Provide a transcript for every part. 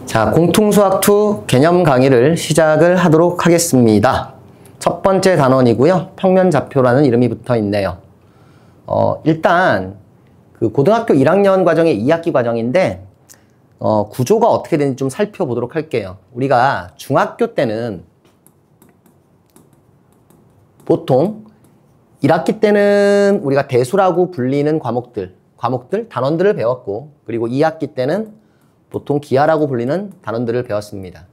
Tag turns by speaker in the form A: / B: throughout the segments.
A: 자, 공통수학2 개념 강의를 시작을 하도록 하겠습니다. 첫 번째 단원이고요. 평면좌표라는 이름이 붙어 있네요. 일단 그 고등학교 1학년 과정의 2학기 과정인데 구조가 어떻게 되는지 좀 살펴보도록 할게요. 우리가 중학교 때는 보통 1학기 때는 우리가 대수라고 불리는 과목들, 단원들을 배웠고, 그리고 2학기 때는 보통 기하라고 불리는 단원들을 배웠습니다.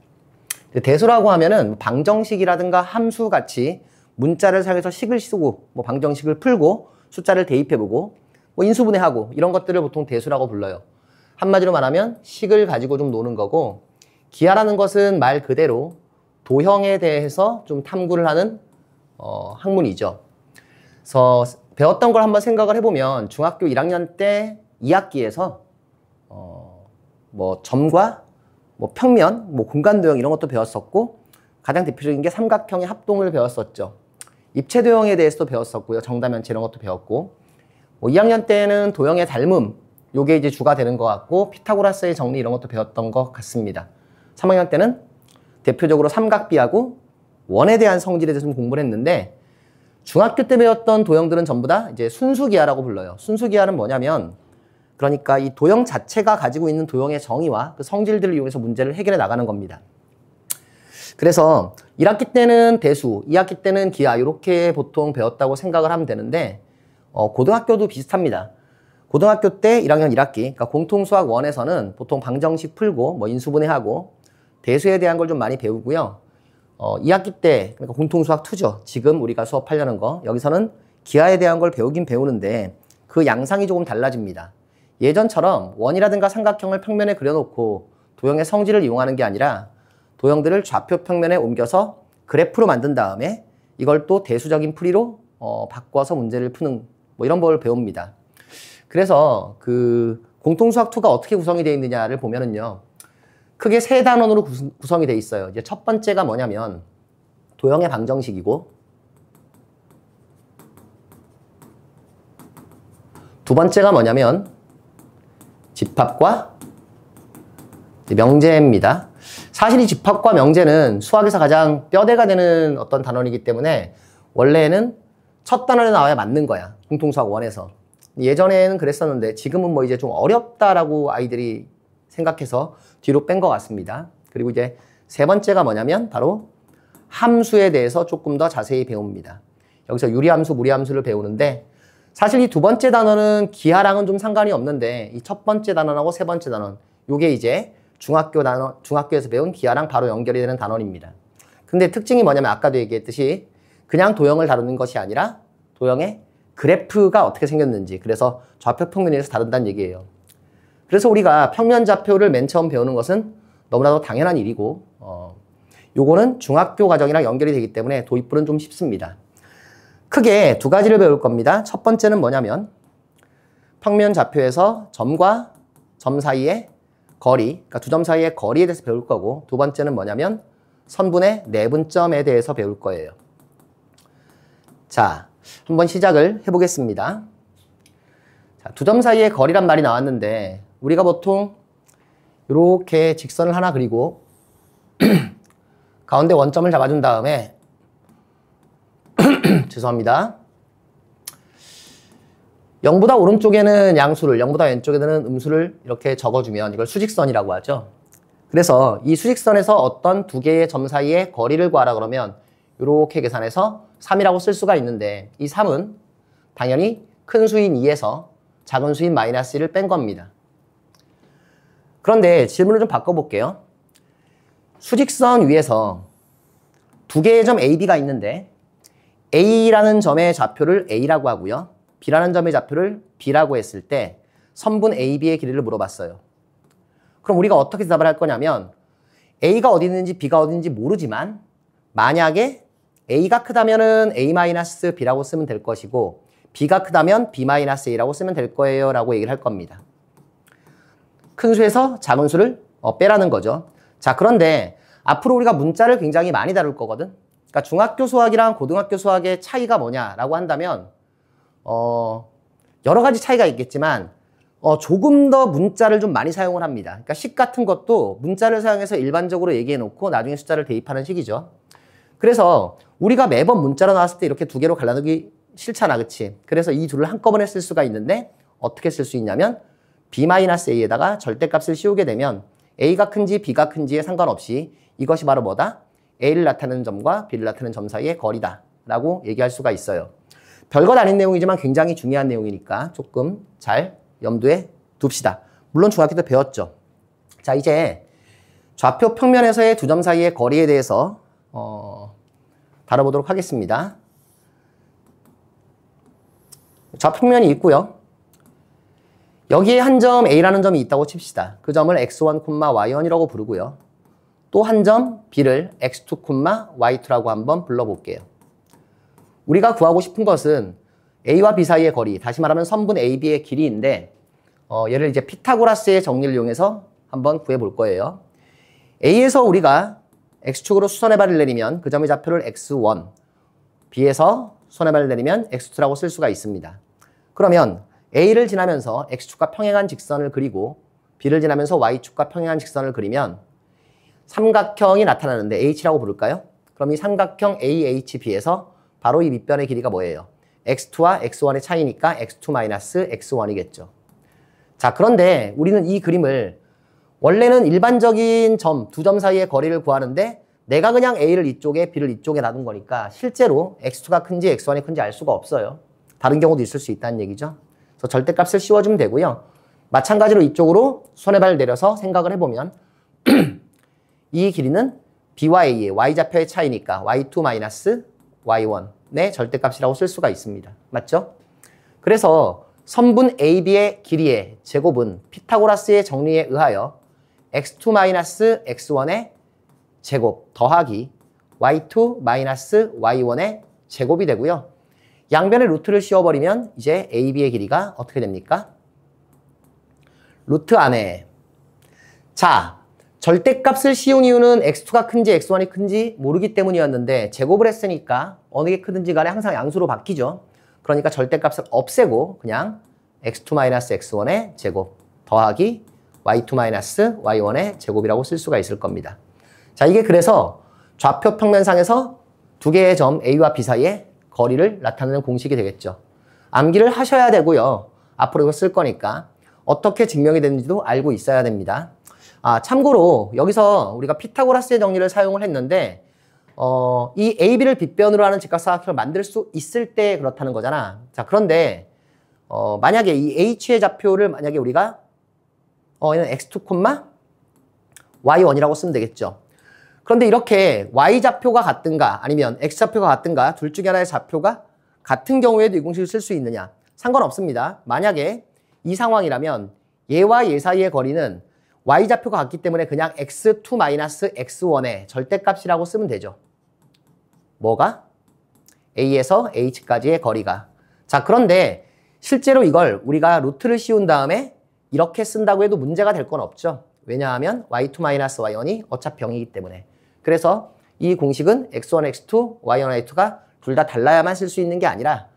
A: 대수라고 하면은 방정식이라든가 함수 같이 문자를 사용해서 식을 쓰고, 방정식을 풀고, 숫자를 대입해보고, 인수분해하고, 이런 것들을 보통 대수라고 불러요. 한마디로 말하면 식을 가지고 좀 노는 거고, 기하라는 것은 말 그대로 도형에 대해서 좀 탐구를 하는 학문이죠. 그래서 배웠던 걸 한번 생각을 해보면 중학교 1학년 때 2학기에서 점과 평면, 공간도형 이런 것도 배웠었고, 가장 대표적인 게 삼각형의 합동을 배웠었죠. 입체도형에 대해서도 배웠었고요. 정다면체 이런 것도 배웠고, 2학년 때는 도형의 닮음, 요게 이제 주가 되는 것 같고, 피타고라스의 정리 이런 것도 배웠던 것 같습니다. 3학년 때는 대표적으로 삼각비하고 원에 대한 성질에 대해서 좀 공부를 했는데, 중학교 때 배웠던 도형들은 전부 다 이제 순수기하라고 불러요. 순수기하는 뭐냐면, 그러니까 이 도형 자체가 가지고 있는 도형의 정의와 그 성질들을 이용해서 문제를 해결해 나가는 겁니다. 그래서 1학기 때는 대수, 2학기 때는 기하 이렇게 보통 배웠다고 생각을 하면 되는데 고등학교도 비슷합니다. 고등학교 때 1학년 1학기, 그러니까 공통수학 1에서는 보통 방정식 풀고 인수분해하고 대수에 대한 걸 좀 많이 배우고요. 2학기 때, 그러니까 공통수학 2죠. 지금 우리가 수업하려는 거. 여기서는 기하에 대한 걸 배우긴 배우는데 그 양상이 조금 달라집니다. 예전처럼 원이라든가 삼각형을 평면에 그려놓고 도형의 성질을 이용하는 게 아니라 도형들을 좌표 평면에 옮겨서 그래프로 만든 다음에 이걸 또 대수적인 풀이로 바꿔서 문제를 푸는 이런 걸 배웁니다. 그래서 그 공통수학2가 어떻게 구성이 되어 있느냐를 보면은요. 크게 세 단원으로 구성이 되어 있어요. 이제 첫 번째가 뭐냐면 도형의 방정식이고, 두 번째가 뭐냐면 집합과 명제입니다. 사실 이 집합과 명제는 수학에서 가장 뼈대가 되는 어떤 단원이기 때문에 원래는 첫 단원에 나와야 맞는 거야. 공통수학 1에서. 예전에는 그랬었는데 지금은 이제 좀 어렵다라고 아이들이 생각해서 뒤로 뺀 것 같습니다. 그리고 이제 세 번째가 뭐냐면 바로 함수에 대해서 조금 더 자세히 배웁니다. 여기서 유리함수, 무리함수를 배우는데 사실 이 두 번째 단원은 기하랑은 좀 상관이 없는데 이 첫 번째 단원하고 세 번째 단원, 요게 이제 중학교에서 배운 기하랑 바로 연결이 되는 단원입니다. 근데 특징이 뭐냐면 아까도 얘기했듯이 그냥 도형을 다루는 것이 아니라 도형의 그래프가 어떻게 생겼는지, 그래서 좌표 평면에서 다룬다는 얘기예요. 그래서 우리가 평면좌표를 맨 처음 배우는 것은 너무나도 당연한 일이고 요거는 중학교 과정이랑 연결이 되기 때문에 도입부는 좀 쉽습니다. 크게 두 가지를 배울 겁니다. 첫 번째는 뭐냐면 평면좌표에서 점과 점 사이의 거리, 그러니까 두 점 사이의 거리에 대해서 배울 거고, 두 번째는 뭐냐면 선분의 내분점에 대해서 배울 거예요. 자, 한번 시작을 해보겠습니다. 자, 두 점 사이의 거리란 말이 나왔는데 우리가 보통 이렇게 직선을 하나 그리고 가운데 원점을 잡아준 다음에 죄송합니다. 0보다 오른쪽에는 양수를, 0보다 왼쪽에는 음수를 이렇게 적어주면 이걸 수직선이라고 하죠. 그래서 이 수직선에서 어떤 두 개의 점 사이의 거리를 구하라 그러면 이렇게 계산해서 3이라고 쓸 수가 있는데 이 3은 당연히 큰 수인 2에서 작은 수인 마이너스 1을 뺀 겁니다. 그런데 질문을 좀 바꿔볼게요. 수직선 위에서 두 개의 점 A, B가 있는데 A라는 점의 좌표를 A라고 하고요. B라는 점의 좌표를 B라고 했을 때 선분 AB의 길이를 물어봤어요. 그럼 우리가 어떻게 대답을 할 거냐면 A가 어디 있는지 B가 어디 있는지 모르지만 만약에 A가 크다면은 A-B라고 쓰면 될 것이고 B가 크다면 B-A라고 쓰면 될 거예요 라고 얘기를 할 겁니다. 큰 수에서 작은 수를 빼라는 거죠. 자, 그런데 앞으로 우리가 문자를 굉장히 많이 다룰 거거든. 그러니까 중학교 수학이랑 고등학교 수학의 차이가 뭐냐라고 한다면 여러 가지 차이가 있겠지만 조금 더 문자를 좀 많이 사용을 합니다. 그러니까 식 같은 것도 문자를 사용해서 일반적으로 얘기해 놓고 나중에 숫자를 대입하는 식이죠. 그래서 우리가 매번 문자로 나왔을 때 이렇게 두 개로 갈라놓기 싫잖아, 그치? 그래서 이 둘을 한꺼번에 쓸 수가 있는데 어떻게 쓸 수 있냐면 b-a에다가 절대값을 씌우게 되면 a가 큰지 b가 큰지에 상관없이 이것이 바로 뭐다? a를 나타내는 점과 b를 나타내는 점 사이의 거리다 라고 얘기할 수가 있어요. 별것 아닌 내용이지만 굉장히 중요한 내용이니까 조금 잘 염두에 둡시다. 물론 중학교 때 배웠죠. 자, 이제 좌표 평면에서의 두 점 사이의 거리에 대해서 다뤄보도록 하겠습니다. 좌평면이 있고요. 여기에 한 점 A라는 점이 있다고 칩시다. 그 점을 x1, y1이라고 부르고요. 또 한 점 B를 x2, y2라고 한번 불러볼게요. 우리가 구하고 싶은 것은 A와 B 사이의 거리, 다시 말하면 선분 AB의 길이인데 얘를 이제 피타고라스의 정리를 이용해서 한번 구해볼 거예요. A에서 우리가 X축으로 수선의 발을 내리면 그 점의 좌표를 x1, B에서 수선의 발을 내리면 x2라고 쓸 수가 있습니다. 그러면 A를 지나면서 X축과 평행한 직선을 그리고 B를 지나면서 Y축과 평행한 직선을 그리면 삼각형이 나타나는데 H라고 부를까요? 그럼 이 삼각형 AHB에서 바로 이 밑변의 길이가 뭐예요? x2와 x1의 차이니까 x2-x1이겠죠. 자, 그런데 우리는 이 그림을 원래는 일반적인 점, 두 점 사이의 거리를 구하는데 내가 그냥 A를 이쪽에 B를 이쪽에 놔둔 거니까 실제로 x2가 큰지 x1이 큰지 알 수가 없어요. 다른 경우도 있을 수 있다는 얘기죠. 그래서 절대값을 씌워주면 되고요. 마찬가지로 이쪽으로 손의 발을 내려서 생각을 해보면 이 길이는 B와 A의 Y좌표의 차이니까 y2-y1의 절대값이라고 쓸 수가 있습니다. 맞죠? 그래서 선분 AB의 길이의 제곱은 피타고라스의 정리에 의하여 x2-x1의 제곱 더하기 y2-y1의 제곱이 되고요. 양변에 루트를 씌워버리면 이제 AB의 길이가 어떻게 됩니까? 루트 안에. 자, 절대값을 씌운 이유는 x2가 큰지 x1이 큰지 모르기 때문이었는데 제곱을 했으니까 어느 게 크든지 간에 항상 양수로 바뀌죠. 그러니까 절대값을 없애고 그냥 x2-x1의 제곱 더하기 y2-y1의 제곱이라고 쓸 수가 있을 겁니다. 자, 이게 그래서 좌표 평면상에서 두 개의 점 A와 B 사이의 거리를 나타내는 공식이 되겠죠. 암기를 하셔야 되고요. 앞으로 이거 쓸 거니까 어떻게 증명이 되는지도 알고 있어야 됩니다. 참고로 여기서 우리가 피타고라스의 정리를 사용을 했는데 이 AB를 빗변으로 하는 직각사각형을 만들 수 있을 때 그렇다는 거잖아. 자, 그런데 만약에 이 H의 좌표를 만약에 우리가 얘는 x2, y1이라고 쓰면 되겠죠. 그런데 이렇게 y좌표가 같든가 아니면 x좌표가 같든가 둘 중에 하나의 좌표가 같은 경우에도 이 공식을 쓸 수 있느냐? 상관없습니다. 만약에 이 상황이라면 얘와 얘 사이의 거리는 y좌표가 같기 때문에 그냥 x2-x1의 절대값이라고 쓰면 되죠. 뭐가? A에서 H까지의 거리가. 자, 그런데 실제로 이걸 우리가 루트를 씌운 다음에 이렇게 쓴다고 해도 문제가 될 건 없죠. 왜냐하면 y2-y1이 어차피 0이기 때문에. 그래서 이 공식은 x1, x2, y1, y2가 둘 다 달라야만 쓸 수 있는 게 아니라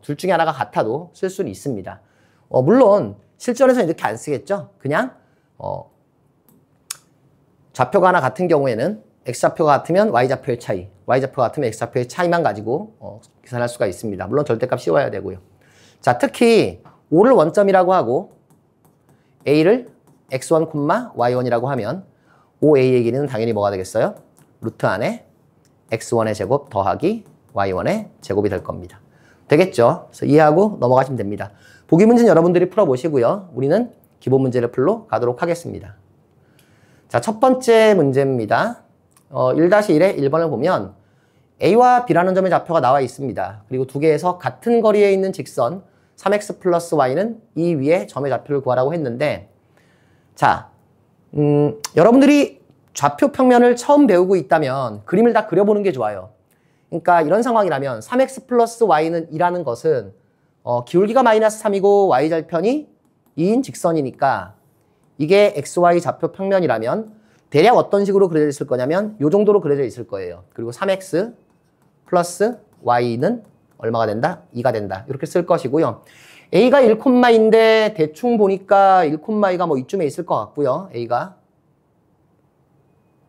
A: 둘 중에 하나가 같아도 쓸 수는 있습니다. 물론 실전에서는 이렇게 안 쓰겠죠. 그냥 좌표가 하나 같은 경우에는 x좌표가 같으면 y좌표의 차이, y좌표가 같으면 x좌표의 차이만 가지고 계산할 수가 있습니다. 물론 절대값 씌워야 되고요. 자, 특히 5를 원점이라고 하고 a를 x1, y1이라고 하면 5a의 길이는 당연히 뭐가 되겠어요? 루트 안에 x1의 제곱 더하기 y1의 제곱이 될 겁니다. 되겠죠? 그래서 이해하고 넘어가시면 됩니다. 보기 문제는 여러분들이 풀어보시고요. 우리는 기본 문제를 풀러 가도록 하겠습니다. 자, 첫 번째 문제입니다. 1-1의 1번을 보면 A와 B라는 점의 좌표가 나와 있습니다. 그리고 두 개에서 같은 거리에 있는 직선 3x 플러스 y는 이 위에 점의 좌표를 구하라고 했는데 자, 여러분들이 좌표 평면을 처음 배우고 있다면 그림을 다 그려보는 게 좋아요. 그러니까 이런 상황이라면 3x 플러스 y는 2라는 것은 기울기가 마이너스 3이고 y절편이 2인 직선이니까 이게 xy 좌표 평면이라면 대략 어떤 식으로 그려져 있을 거냐면 이 정도로 그려져 있을 거예요. 그리고 3x 플러스 y는 얼마가 된다? 2가 된다. 이렇게 쓸 것이고요. A가 1,2인데 대충 보니까 1,2가 뭐 이쯤에 있을 것 같고요. A가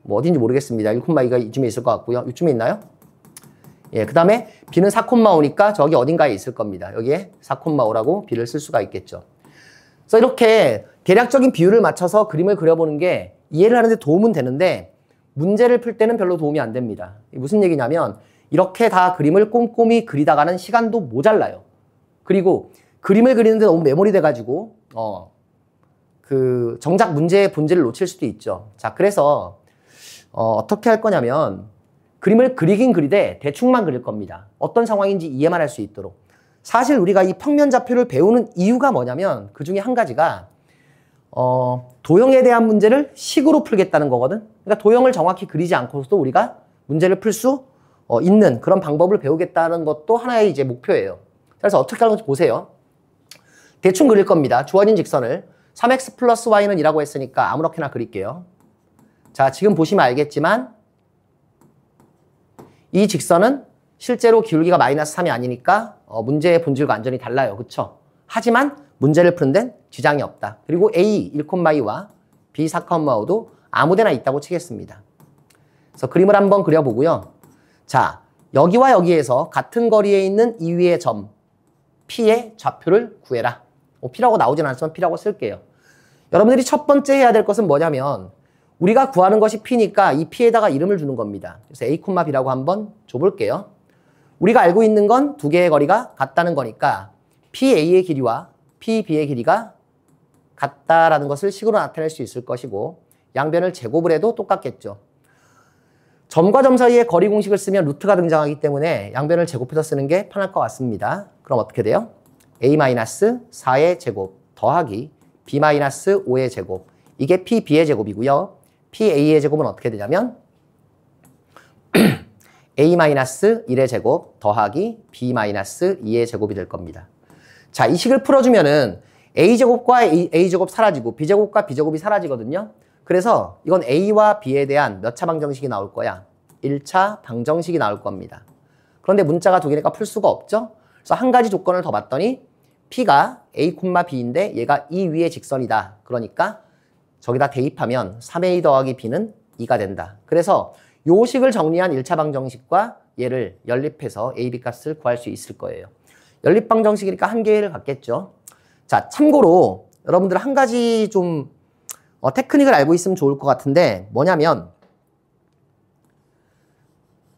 A: 뭐 어딘지 모르겠습니다. 1,2가 이쯤에 있을 것 같고요. 이쯤에 있나요? 예, 그 다음에 B는 4,5니까 저기 어딘가에 있을 겁니다. 여기에 4,5라고 B를 쓸 수가 있겠죠. 그래서 이렇게 대략적인 비율을 맞춰서 그림을 그려보는 게 이해를 하는데 도움은 되는데 문제를 풀 때는 별로 도움이 안 됩니다. 무슨 얘기냐면 이렇게 다 그림을 꼼꼼히 그리다가는 시간도 모자라요. 그리고 그림을 그리는데 너무 메모리 돼가지고 정작 문제의 본질을 놓칠 수도 있죠. 자, 그래서 어떻게 할 거냐면 그림을 그리긴 그리되 대충만 그릴 겁니다. 어떤 상황인지 이해만 할 수 있도록. 사실 우리가 이 평면 좌표를 배우는 이유가 뭐냐면 그 중에 한 가지가 도형에 대한 문제를 식으로 풀겠다는 거거든. 그러니까 도형을 정확히 그리지 않고서도 우리가 문제를 풀 수 있는 그런 방법을 배우겠다는 것도 하나의 이제 목표예요. 그래서 어떻게 하는지 보세요. 대충 그릴 겁니다. 주어진 직선을 3x 플러스 y는 이라고 했으니까 아무렇게나 그릴게요. 자, 지금 보시면 알겠지만 이 직선은 실제로 기울기가 마이너스 3이 아니니까 문제의 본질과 완전히 달라요. 그쵸? 하지만 문제를 푸는 데는 지장이 없다. 그리고 A 1,2와 B 4,5도 아무데나 있다고 치겠습니다. 그래서 그림을 한번 그려보고요. 자, 여기와 여기에서 같은 거리에 있는 이 위의 점 P의 좌표를 구해라. P라고 나오진 않지만 P라고 쓸게요. 여러분들이 첫 번째 해야 될 것은 뭐냐면 우리가 구하는 것이 P니까 이 P에다가 이름을 주는 겁니다. 그래서 A, B라고 한번 줘볼게요. 우리가 알고 있는 건 두 개의 거리가 같다는 거니까 PA의 길이와 PB의 길이가 같다라는 것을 식으로 나타낼 수 있을 것이고 양변을 제곱을 해도 똑같겠죠. 점과 점 사이에 거리 공식을 쓰면 루트가 등장하기 때문에 양변을 제곱해서 쓰는 게 편할 것 같습니다. 그럼 어떻게 돼요? A-4의 제곱 더하기 B-5의 제곱. 이게 PB의 제곱이고요. PA의 제곱은 어떻게 되냐면 A-1의 제곱 더하기 B-2의 제곱이 될 겁니다. 자, 이 식을 풀어주면은 A제곱과 A제곱 사라지고 B제곱과 B제곱이 사라지거든요. 그래서 이건 A와 B에 대한 몇 차 방정식이 나올 거야? 1차 방정식이 나올 겁니다. 그런데 문자가 두 개니까 풀 수가 없죠? 그래서 한 가지 조건을 더 봤더니 P가 A, B인데 얘가 이 위의 직선이다. 그러니까 저기다 대입하면 3A 더하기 B는 2가 된다. 그래서 요 식을 정리한 1차 방정식과 얘를 연립해서 A, B 값을 구할 수 있을 거예요. 연립 방정식이니까 한 개를 갖겠죠. 자, 참고로 여러분들 한 가지 좀 테크닉을 알고 있으면 좋을 것 같은데 뭐냐면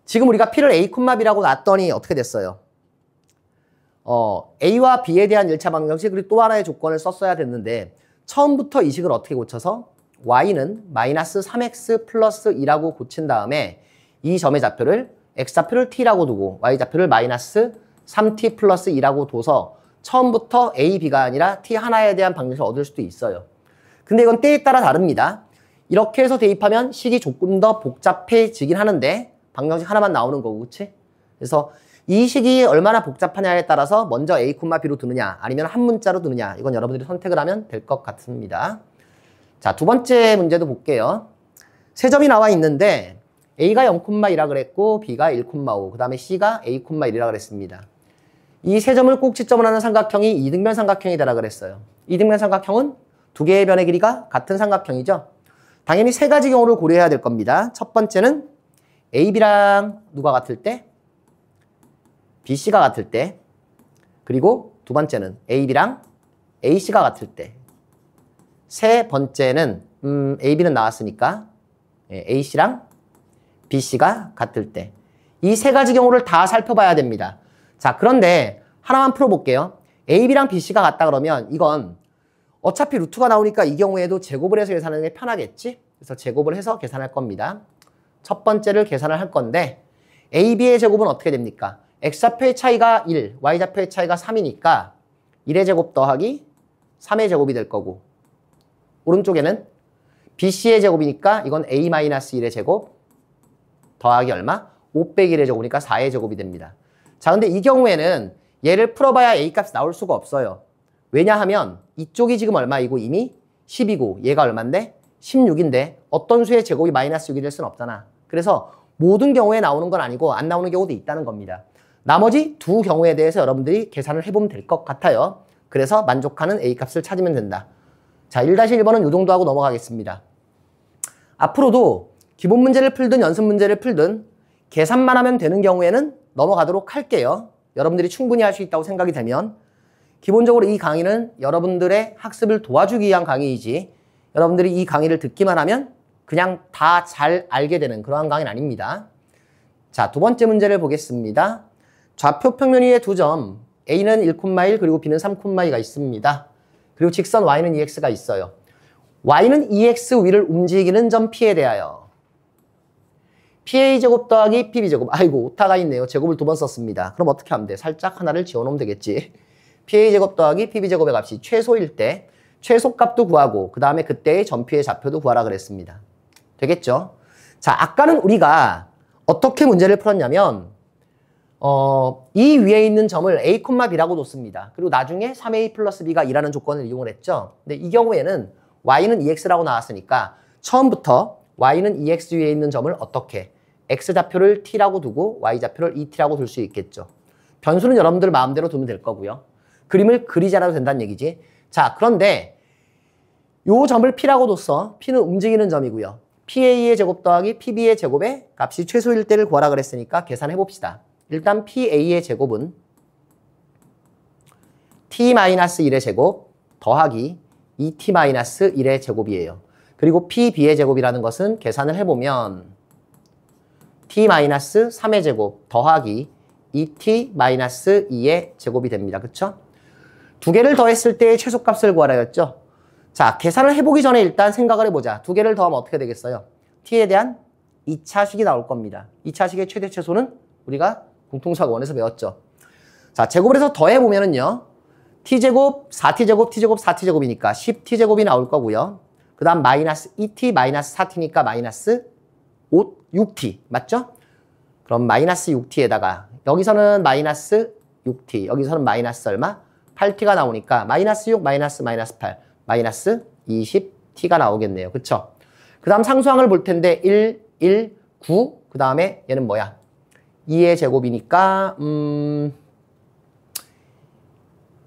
A: 지금 우리가 P를 A, B라고 놨더니 어떻게 됐어요? A와 B에 대한 1차 방정식 그리고 또 하나의 조건을 썼어야 됐는데 처음부터 이 식을 어떻게 고쳐서 Y는 마이너스 3X 플러스 2라고 고친 다음에 이 점의 좌표를 X좌표를 T라고 두고 Y좌표를 마이너스 3T 플러스 2라고 둬서 처음부터 A, B가 아니라 T 하나에 대한 방정식을 얻을 수도 있어요. 근데 이건 때에 따라 다릅니다. 이렇게 해서 대입하면 식이 조금 더 복잡해지긴 하는데 방정식 하나만 나오는 거고, 그치? 그래서 이 식이 얼마나 복잡하냐에 따라서 먼저 A, B로 두느냐 아니면 한 문자로 두느냐 이건 여러분들이 선택을 하면 될 것 같습니다. 자, 두 번째 문제도 볼게요. 세 점이 나와 있는데 A가 0,1라 그랬고 B가 1,5 그 다음에 C가 A,1이라 그랬습니다. 이 세 점을 꼭지점을 하는 삼각형이 이등변 삼각형이 되라 그랬어요. 이등변 삼각형은 두 개의 변의 길이가 같은 삼각형이죠. 당연히 세 가지 경우를 고려해야 될 겁니다. 첫 번째는 AB랑 누가 같을 때? BC가 같을 때. 그리고 두 번째는 AB랑 AC가 같을 때. 세 번째는 AB는 나왔으니까 AC랑 BC가 같을 때. 이 세 가지 경우를 다 살펴봐야 됩니다. 자, 그런데 하나만 풀어볼게요. AB랑 BC가 같다 그러면 이건 어차피 루트가 나오니까 이 경우에도 제곱을 해서 계산하는 게 편하겠지? 그래서 제곱을 해서 계산할 겁니다. 첫 번째를 계산을 할 건데 AB의 제곱은 어떻게 됩니까? X좌표의 차이가 1, Y좌표의 차이가 3이니까 1의 제곱 더하기 3의 제곱이 될 거고 오른쪽에는 BC의 제곱이니까 이건 A-1의 제곱 더하기 얼마? 5 빼기 1의 제곱이니까 4의 제곱이 됩니다. 자, 근데 이 경우에는 얘를 풀어봐야 A값이 나올 수가 없어요. 왜냐하면 이쪽이 지금 얼마이고 이미 10이고 얘가 얼만데? 16인데 어떤 수의 제곱이 마이너스 6이 될 수는 없잖아. 그래서 모든 경우에 나오는 건 아니고 안 나오는 경우도 있다는 겁니다. 나머지 두 경우에 대해서 여러분들이 계산을 해보면 될 것 같아요. 그래서 만족하는 A값을 찾으면 된다. 자, 1-1번은 이 정도 하고 넘어가겠습니다. 앞으로도 기본 문제를 풀든 연습 문제를 풀든 계산만 하면 되는 경우에는 넘어가도록 할게요. 여러분들이 충분히 할 수 있다고 생각이 되면. 기본적으로 이 강의는 여러분들의 학습을 도와주기 위한 강의이지 여러분들이 이 강의를 듣기만 하면 그냥 다 잘 알게 되는 그러한 강의는 아닙니다. 자, 두 번째 문제를 보겠습니다. 좌표 평면위의 두 점 A는 1,1 그리고 B는 3,2가 있습니다. 그리고 직선 Y는 2X가 있어요. Y는 2X 위를 움직이는 점 P에 대하여 PA제곱 더하기 PB제곱. 아이고, 오타가 있네요. 제곱을 두 번 썼습니다. 그럼 어떻게 하면 돼? 살짝 하나를 지워놓으면 되겠지. PA제곱 더하기 PB제곱의 값이 최소일 때 최소값도 구하고 그 다음에 그때의 점피의 좌표도 구하라 그랬습니다. 되겠죠? 자, 아까는 우리가 어떻게 문제를 풀었냐면 이 위에 있는 점을 A, B라고 뒀습니다. 그리고 나중에 3A 플러스 B가 2라는 조건을 이용을 했죠. 근데 이 경우에는 Y는 2X라고 나왔으니까 처음부터 Y는 2X 위에 있는 점을 어떻게 X좌표를 T라고 두고 Y좌표를 2T라고 둘 수 있겠죠. 변수는 여러분들 마음대로 두면 될 거고요. 그림을 그리지 않아도 된다는 얘기지. 자, 그런데 요 점을 P라고 뒀어. P는 움직이는 점이고요. PA의 제곱 더하기 PB의 제곱의 값이 최소일 때를 구하라 그랬으니까 계산해 봅시다. 일단 PA의 제곱은 T-1의 제곱 더하기 2T-1의 제곱이에요. 그리고 PB의 제곱이라는 것은 계산을 해보면 T-3의 제곱 더하기 2T-2의 제곱이 됩니다. 그쵸? 두 개를 더했을 때의 최소값을 구하라 했죠? 자, 계산을 해보기 전에 일단 생각을 해보자. 두 개를 더하면 어떻게 되겠어요? T에 대한 2차식이 나올 겁니다. 2차식의 최대 최소는 우리가 공통수학 1에서 배웠죠. 자, 제곱을 해서 더해보면은요. T제곱, 4T제곱, T제곱, 4T제곱이니까 10T제곱이 나올 거고요. 그 다음 마이너스 2T, 마이너스 4T니까 마이너스 6T. 맞죠? 그럼 마이너스 6T에다가 여기서는 마이너스 6T, 여기서는 마이너스 얼마? 8T가 나오니까 마이너스 6, 마이너스 8, 마이너스 20T가 나오겠네요. 그쵸? 그 다음 상수항을 볼 텐데 1, 1, 9, 그 다음에 얘는 뭐야? 2의 제곱이니까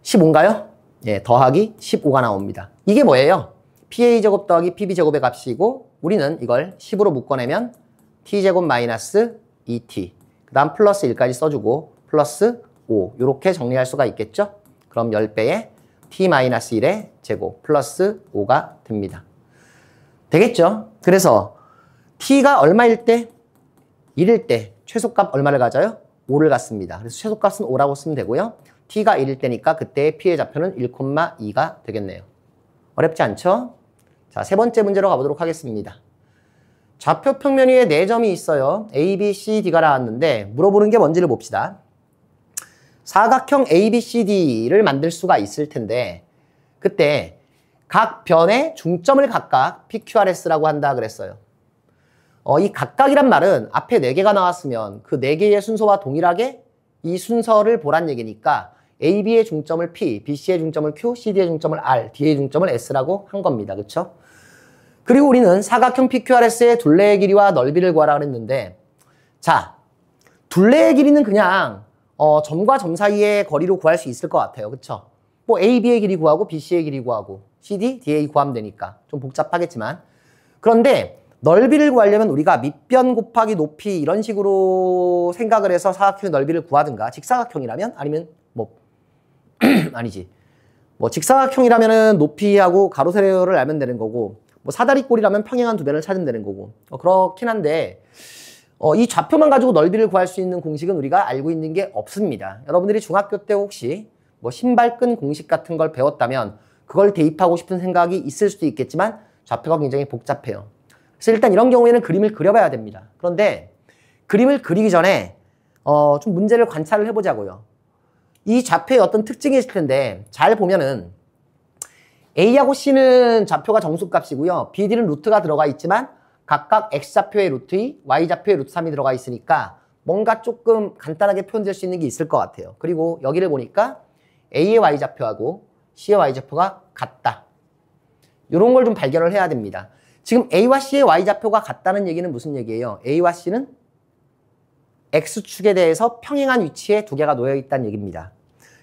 A: 15인가요? 예, 더하기 15가 나옵니다. 이게 뭐예요? PA제곱 더하기 PB제곱의 값이고 우리는 이걸 10으로 묶어내면 T제곱 마이너스 2T 그 다음 플러스 1까지 써주고 플러스 5 이렇게 정리할 수가 있겠죠? 그럼 10배의 T-1의 제곱 플러스 5가 됩니다. 되겠죠? 그래서 T가 얼마일 때? 1일 때 최소값 얼마를 가져요? 5를 갖습니다. 그래서 최소값은 5라고 쓰면 되고요. T가 1일 때니까 그때의 P의 좌표는 1,2가 되겠네요. 어렵지 않죠? 자, 세 번째 문제로 가보도록 하겠습니다. 좌표 평면 위에 4점이 있어요. A, B, C, D가 나왔는데 물어보는 게 뭔지를 봅시다. 사각형 ABCD를 만들 수가 있을 텐데 그때 각 변의 중점을 각각 PQRS라고 한다 그랬어요. 이 각각이란 말은 앞에 4개가 나왔으면 그 4개의 순서와 동일하게 이 순서를 보란 얘기니까 AB의 중점을 P, BC의 중점을 Q, CD의 중점을 R, D의 중점을 S라고 한 겁니다. 그쵸? 그리고 우리는 사각형 PQRS의 둘레의 길이와 넓이를 구하라 그랬는데 자, 둘레의 길이는 그냥 점과 점 사이의 거리로 구할 수 있을 것 같아요. 그쵸? 뭐 AB의 길이 구하고 BC의 길이 구하고 CD, DA 구하면 되니까 좀 복잡하겠지만 그런데 넓이를 구하려면 우리가 밑변 곱하기 높이 이런 식으로 생각을 해서 사각형의 넓이를 구하든가 직사각형이라면 아니면 뭐 아니지 뭐 직사각형이라면은 높이하고 가로 세로를 알면 되는 거고 뭐 사다리꼴이라면 평행한 두 변을 찾으면 되는 거고 그렇긴 한데 이 좌표만 가지고 넓이를 구할 수 있는 공식은 우리가 알고 있는 게 없습니다. 여러분들이 중학교 때 혹시 뭐 신발끈 공식 같은 걸 배웠다면 그걸 대입하고 싶은 생각이 있을 수도 있겠지만 좌표가 굉장히 복잡해요. 그래서 일단 이런 경우에는 그림을 그려봐야 됩니다. 그런데 그림을 그리기 전에 좀 문제를 관찰을 해보자고요. 이 좌표에 어떤 특징이 있을 텐데 잘 보면은 A하고 C는 좌표가 정수값이고요. BD는 루트가 들어가 있지만 각각 X좌표의 루트 2, Y좌표의 루트 3이 들어가 있으니까 뭔가 조금 간단하게 표현될 수 있는 게 있을 것 같아요. 그리고 여기를 보니까 A의 Y좌표하고 C의 Y좌표가 같다. 이런 걸 좀 발견을 해야 됩니다. 지금 A와 C의 Y좌표가 같다는 얘기는 무슨 얘기예요? A와 C는 X축에 대해서 평행한 위치에 두 개가 놓여 있다는 얘기입니다.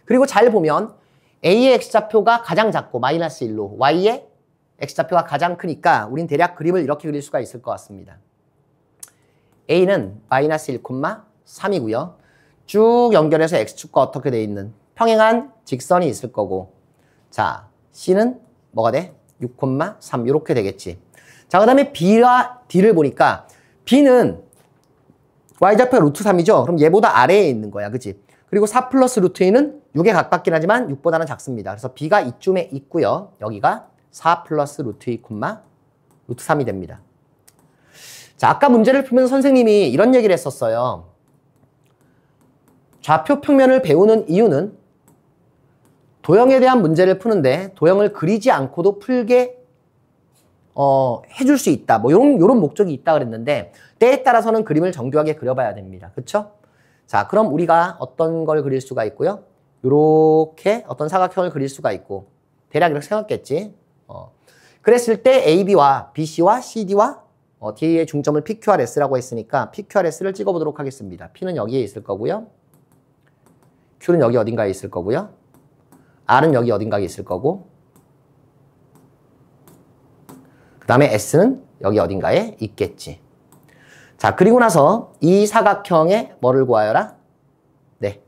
A: 그리고 잘 보면 A의 x좌표가 가장 작고 마이너스 1로 Y의 x좌표가 가장 크니까 우린 대략 그림을 이렇게 그릴 수가 있을 것 같습니다. A는 마이너스 1,3이고요. 쭉 연결해서 x축과 어떻게 돼 있는 평행한 직선이 있을 거고, 자 C는 뭐가 돼? 6,3 이렇게 되겠지. 자, 그 다음에 B와 D를 보니까 B는 y좌표가 루트 3이죠. 그럼 얘보다 아래에 있는 거야, 그치? 그리고 4 플러스 루트 2는 6에 가깝긴 하지만 6보다는 작습니다. 그래서 B가 이쯤에 있고요. 여기가 4 플러스 루트 2, 루트 3이 됩니다. 자, 아까 문제를 풀면서 선생님이 이런 얘기를 했었어요. 좌표 평면을 배우는 이유는 도형에 대한 문제를 푸는데 도형을 그리지 않고도 풀게 해줄 수 있다. 뭐 요런 목적이 있다 그랬는데 때에 따라서는 그림을 정교하게 그려봐야 됩니다. 그쵸? 자, 그럼 우리가 어떤 걸 그릴 수가 있고요. 요렇게 어떤 사각형을 그릴 수가 있고 대략 이렇게 생각했지. 그랬을 때 AB와 BC와 CD와 D의 중점을 PQRS라고 했으니까 PQRS를 찍어보도록 하겠습니다. P는 여기에 있을 거고요. Q는 여기 어딘가에 있을 거고요. R은 여기 어딘가에 있을 거고, 그 다음에 S는 여기 어딘가에 있겠지. 자, 그리고 나서 이 사각형의 뭐를 구하여라? 네.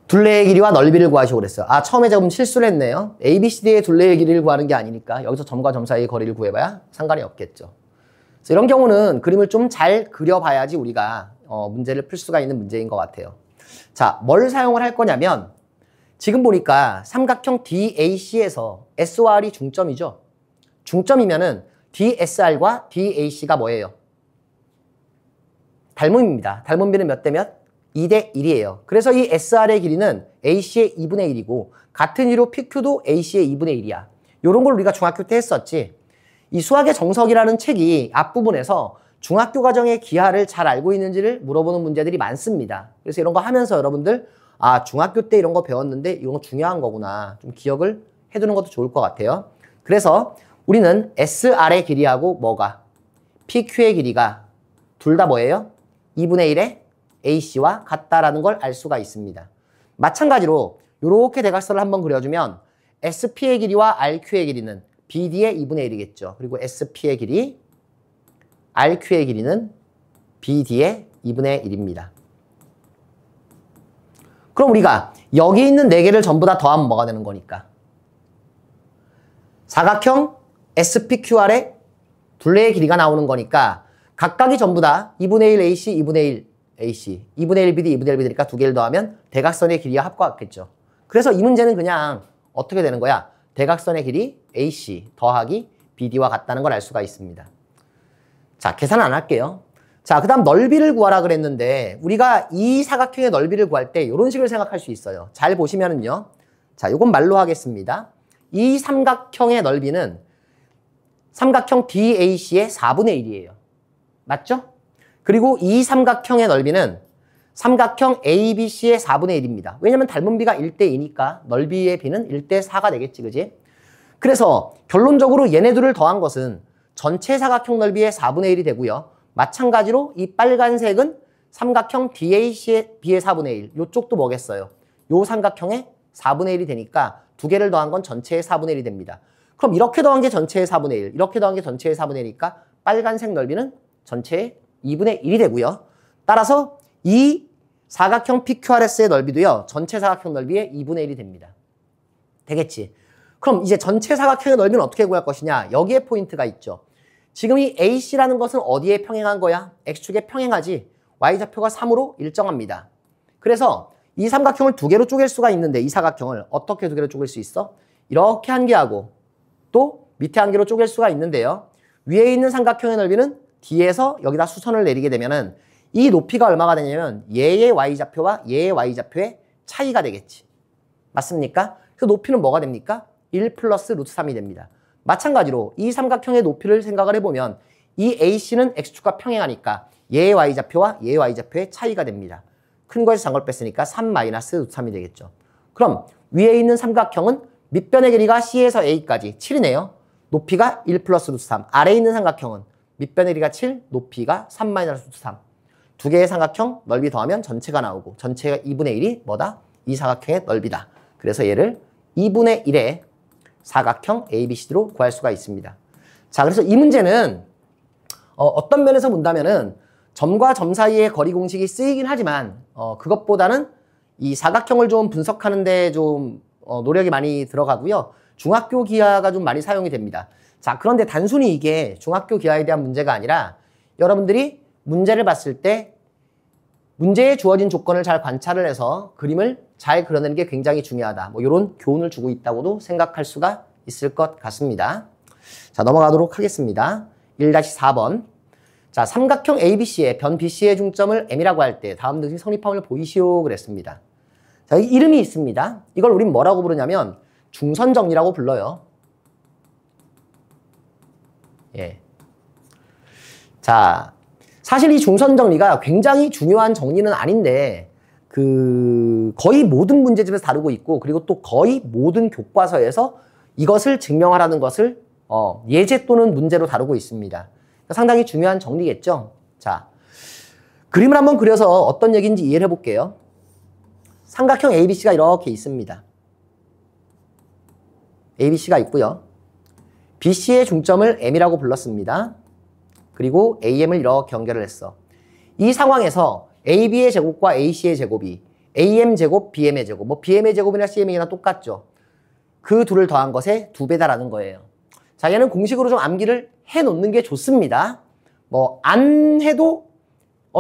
A: 둘레의 길이와 넓이를 구하시고 그랬어요. 아, 처음에 조금 실수를 했네요. ABCD의 둘레의 길이를 구하는 게 아니니까 여기서 점과 점 사이의 거리를 구해봐야 상관이 없겠죠. 그래서 이런 경우는 그림을 좀 잘 그려봐야지 우리가 문제를 풀 수가 있는 문제인 것 같아요. 자, 뭘 사용을 할 거냐면 지금 보니까 삼각형 DAC에서 S와 R이 중점이죠. 중점이면은 DSR과 DAC가 뭐예요? 닮음입니다. 닮음비는 몇 대 몇? 2대 1이에요. 그래서 이 SR의 길이는 AC의 2분의 1이고 같은 이유로 PQ도 AC의 2분의 1이야. 이런 걸 우리가 중학교 때 했었지. 이 수학의 정석이라는 책이 앞부분에서 중학교 과정의 기하를 잘 알고 있는지를 물어보는 문제들이 많습니다. 그래서 이런 거 하면서 여러분들 아, 중학교 때 이런 거 배웠는데 이런 거 중요한 거구나. 좀 기억을 해두는 것도 좋을 것 같아요. 그래서 우리는 SR의 길이하고 뭐가? PQ의 길이가 둘 다 뭐예요? 2분의 1의 AC와 같다라는 걸 알 수가 있습니다. 마찬가지로 이렇게 대각선을 한번 그려주면 SP의 길이와 RQ의 길이는 BD의 2분의 1이겠죠. 그리고 SP의 길이, RQ의 길이는 BD의 2분의 1입니다. 그럼 우리가 여기 있는 4개를 전부 다 더하면 뭐가 되는 거니까? 사각형 SPQR의 둘레의 길이가 나오는 거니까 각각이 전부 다 2분의 1 AC, 2분의 1 AC, 2분의 1 BD, 2분의 1 BD니까 2개를 더하면 대각선의 길이와 합과 같겠죠. 그래서 이 문제는 그냥 어떻게 되는 거야? 대각선의 길이 AC 더하기 BD와 같다는 걸 알 수가 있습니다. 자, 계산 안 할게요. 자, 그 다음 넓이를 구하라 그랬는데 우리가 이 사각형의 넓이를 구할 때 이런 식으로 생각할 수 있어요. 잘 보시면은요. 자, 이건 말로 하겠습니다. 이 삼각형의 넓이는 삼각형 DAC의 4분의 1이에요. 맞죠? 그리고 이 삼각형의 넓이는 삼각형 ABC의 4분의 1입니다. 왜냐면 닮은 비가 1대 2니까 넓이의 비는 1대 4가 되겠지, 그지? 그래서 결론적으로 얘네들을 더한 것은 전체 사각형 넓이의 4분의 1이 되고요. 마찬가지로 이 빨간색은 삼각형 DAC의 B의 4분의 1. 요쪽도 뭐겠어요? 요 삼각형의 4분의 1이 되니까 2개를 더한 건 전체의 4분의 1이 됩니다. 그럼 이렇게 더한 게 전체의 4분의 1, 이렇게 더한 게 전체의 4분의 1이니까 빨간색 넓이는 전체의 2분의 1이 되고요. 따라서 이 사각형 PQRS의 넓이도요. 전체 사각형 넓이의 2분의 1이 됩니다. 되겠지? 그럼 이제 전체 사각형의 넓이는 어떻게 구할 것이냐? 여기에 포인트가 있죠. 지금 이 AC라는 것은 어디에 평행한 거야? X축에 평행하지. Y좌표가 3으로 일정합니다. 그래서 이 삼각형을 2개로 쪼갤 수가 있는데 이 사각형을 어떻게 2개로 쪼갤 수 있어? 이렇게 한 개하고 또 밑에 한 개로 쪼갤 수가 있는데요. 위에 있는 삼각형의 넓이는 D에서 여기다 수선을 내리게 되면은 이 높이가 얼마가 되냐면 얘의 Y좌표와 얘의 Y좌표의 차이가 되겠지. 맞습니까? 그래서 높이는 뭐가 됩니까? 1 플러스 루트 3이 됩니다. 마찬가지로 이 삼각형의 높이를 생각을 해보면 이 AC는 X축과 평행하니까 얘의 Y좌표와 얘의 Y좌표의 차이가 됩니다. 큰 거에서 작은 걸 뺐으니까 3 마이너스 루트 3이 되겠죠. 그럼 위에 있는 삼각형은 밑변의 길이가 C에서 A까지 7이네요. 높이가 1 플러스 루트 3. 아래에 있는 삼각형은 밑변의 길이가 7, 높이가 3 마이너스 루트 3. 두 개의 삼각형 넓이 더하면 전체가 나오고 전체가 2분의 1이 뭐다? 이 사각형의 넓이다. 그래서 얘를 2분의 1의 사각형 ABCD로 구할 수가 있습니다. 자, 그래서 이 문제는 어떤 면에서 본다면은 점과 점 사이의 거리 공식이 쓰이긴 하지만 그것보다는 이 사각형을 좀 분석하는데 좀 노력이 많이 들어가고요. 중학교 기하가 좀 많이 사용이 됩니다. 자, 그런데 단순히 이게 중학교 기하에 대한 문제가 아니라 여러분들이 문제를 봤을 때 문제에 주어진 조건을 잘 관찰을 해서 그림을 잘 그려내는 게 굉장히 중요하다. 뭐 이런 교훈을 주고 있다고도 생각할 수가 있을 것 같습니다. 자, 넘어가도록 하겠습니다. 1-4번. 자, 삼각형 ABC의 변 BC의 중점을 M이라고 할 때 다음 등식 성립함을 보이시오 그랬습니다. 자, 여기 이름이 있습니다. 이걸 우린 뭐라고 부르냐면 중선정리라고 불러요. 예. 자, 사실 이 중선정리가 굉장히 중요한 정리는 아닌데 거의 모든 문제집에서 다루고 있고 그리고 또 거의 모든 교과서에서 이것을 증명하라는 것을 예제 또는 문제로 다루고 있습니다. 상당히 중요한 정리겠죠. 자, 그림을 한번 그려서 어떤 얘기인지 이해를 해볼게요. 삼각형 ABC가 이렇게 있습니다. ABC가 있고요. BC의 중점을 M이라고 불렀습니다. 그리고 AM을 이렇게 연결을 했어. 이 상황에서 AB의 제곱과 AC의 제곱이 AM 제곱, BM의 제곱, 뭐 BM의 제곱이나 CM이나 똑같죠. 그 둘을 더한 것의 2배다라는 거예요. 자, 얘는 공식으로 좀 암기를 해놓는 게 좋습니다. 뭐 안 해도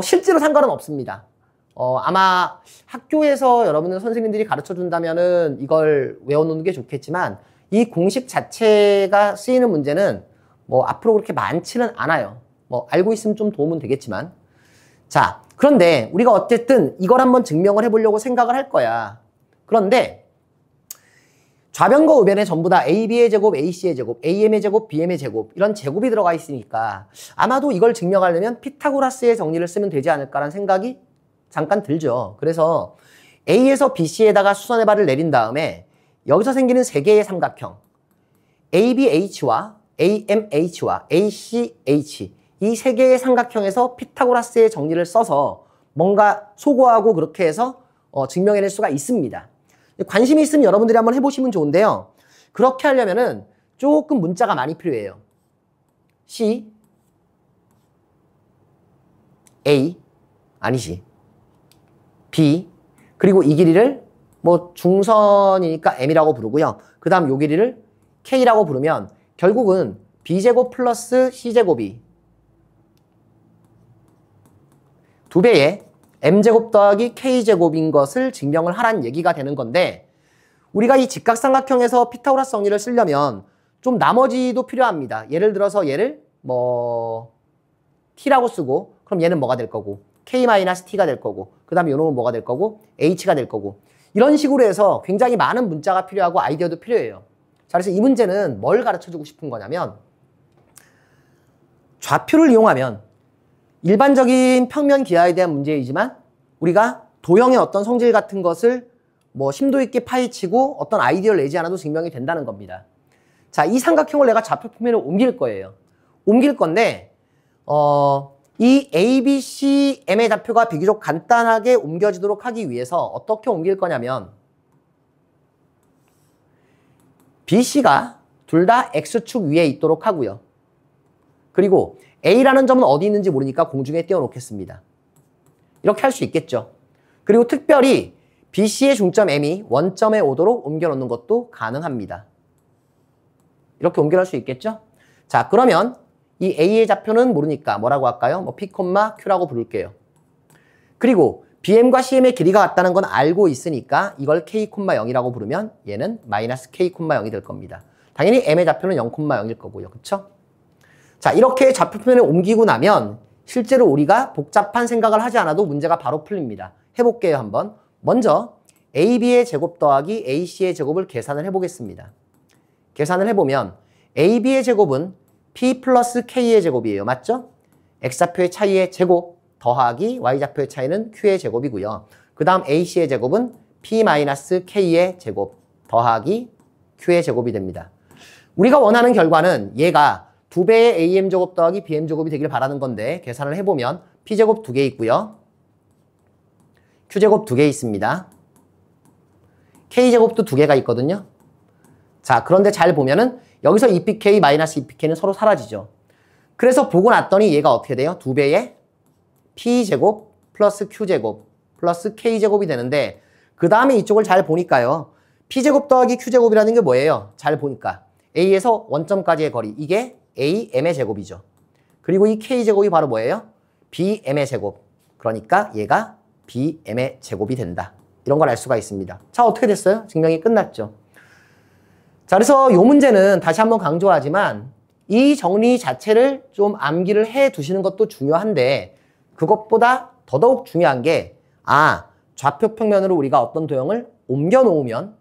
A: 실제로 상관은 없습니다. 아마 학교에서 여러분들 선생님들이 가르쳐 준다면은 이걸 외워놓는 게 좋겠지만 이 공식 자체가 쓰이는 문제는 뭐 앞으로 그렇게 많지는 않아요. 뭐 알고 있으면 좀 도움은 되겠지만. 자, 그런데 우리가 어쨌든 이걸 한번 증명을 해보려고 생각을 할 거야. 그런데 좌변과 우변에 전부 다 AB의 제곱, AC의 제곱, AM의 제곱, BM의 제곱 이런 제곱이 들어가 있으니까 아마도 이걸 증명하려면 피타고라스의 정리를 쓰면 되지 않을까라는 생각이 잠깐 들죠. 그래서 A에서 BC에다가 수선의 발을 내린 다음에 여기서 생기는 세 개의 삼각형 ABH와 AMH와 ACH 이 세 개의 삼각형에서 피타고라스의 정리를 써서 뭔가 소거하고 그렇게 해서 증명해낼 수가 있습니다. 관심이 있으면 여러분들이 한번 해보시면 좋은데요. 그렇게 하려면은 조금 문자가 많이 필요해요. C, A, 아니지, B, 그리고 이 길이를 뭐 중선이니까 M이라고 부르고요. 그 다음 요 길이를 K라고 부르면 결국은 B제곱 플러스 C제곱이 2배의 M제곱 더하기 K제곱인 것을 증명을 하라는 얘기가 되는 건데 우리가 이 직각삼각형에서 피타고라스 정리를 쓰려면 좀 나머지도 필요합니다. 예를 들어서 얘를 뭐 T라고 쓰고 그럼 얘는 뭐가 될 거고 K-T가 될 거고 그 다음에 요놈은 뭐가 될 거고 H가 될 거고 이런 식으로 해서 굉장히 많은 문자가 필요하고 아이디어도 필요해요. 자, 그래서 이 문제는 뭘 가르쳐주고 싶은 거냐면 좌표를 이용하면 일반적인 평면 기하에 대한 문제이지만 우리가 도형의 어떤 성질 같은 것을 뭐 심도 있게 파헤치고 어떤 아이디어를 내지 않아도 증명이 된다는 겁니다. 자, 이 삼각형을 내가 좌표 평면에 옮길 거예요. 옮길 건데 이 A, B, C, M의 좌표가 비교적 간단하게 옮겨지도록 하기 위해서 어떻게 옮길 거냐면 B, C가 둘 다 X축 위에 있도록 하고요. 그리고 A라는 점은 어디 있는지 모르니까 공중에 띄워놓겠습니다. 이렇게 할 수 있겠죠. 그리고 특별히 BC의 중점 M이 원점에 오도록 옮겨놓는 것도 가능합니다. 이렇게 옮겨놓을 수 있겠죠? 자, 그러면 이 A의 좌표는 모르니까 뭐라고 할까요? 뭐 P, Q라고 부를게요. 그리고 BM과 CM의 길이가 같다는 건 알고 있으니까 이걸 K, 0이라고 부르면 얘는 마이너스 K, 0이 될 겁니다. 당연히 M의 좌표는 0, 0일 거고요. 그쵸? 자, 이렇게 좌표표면에 옮기고 나면 실제로 우리가 복잡한 생각을 하지 않아도 문제가 바로 풀립니다. 해볼게요, 한번. 먼저 AB의 제곱 더하기 AC의 제곱을 계산을 해보겠습니다. 계산을 해보면 AB의 제곱은 P 플러스 K의 제곱이에요. 맞죠? X좌표의 차이의 제곱 더하기 Y좌표의 차이는 Q의 제곱이고요. 그 다음 AC의 제곱은 P 마이너스 K의 제곱 더하기 Q의 제곱이 됩니다. 우리가 원하는 결과는 얘가 2배의 AM 제곱 더하기 BM 제곱이 되길 바라는 건데 계산을 해보면 P제곱 2개 있고요. Q제곱 2개 있습니다. K제곱도 2개가 있거든요. 자, 그런데 잘 보면은 여기서 2pk 마이너스 2pk는 서로 사라지죠. 그래서 보고 났더니 얘가 어떻게 돼요? 2배의 P제곱 플러스 Q제곱 플러스 K제곱이 되는데 그 다음에 이쪽을 잘 보니까요. P제곱 더하기 Q제곱이라는 게 뭐예요? 잘 보니까 A에서 원점까지의 거리 이게 AM의 제곱이죠. 그리고 이 K제곱이 바로 뭐예요? BM의 제곱. 그러니까 얘가 BM의 제곱이 된다. 이런 걸 알 수가 있습니다. 자, 어떻게 됐어요? 증명이 끝났죠. 자, 그래서 이 문제는 다시 한번 강조하지만 이 정리 자체를 좀 암기를 해 두시는 것도 중요한데 그것보다 더더욱 중요한 게 좌표 평면으로 우리가 어떤 도형을 옮겨 놓으면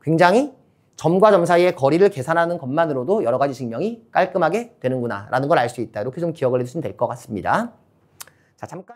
A: 굉장히 점과 점 사이의 거리를 계산하는 것만으로도 여러 가지 증명이 깔끔하게 되는구나 라는 걸 알 수 있다. 이렇게 좀 기억을 해두시면 될 것 같습니다. 자, 잠깐.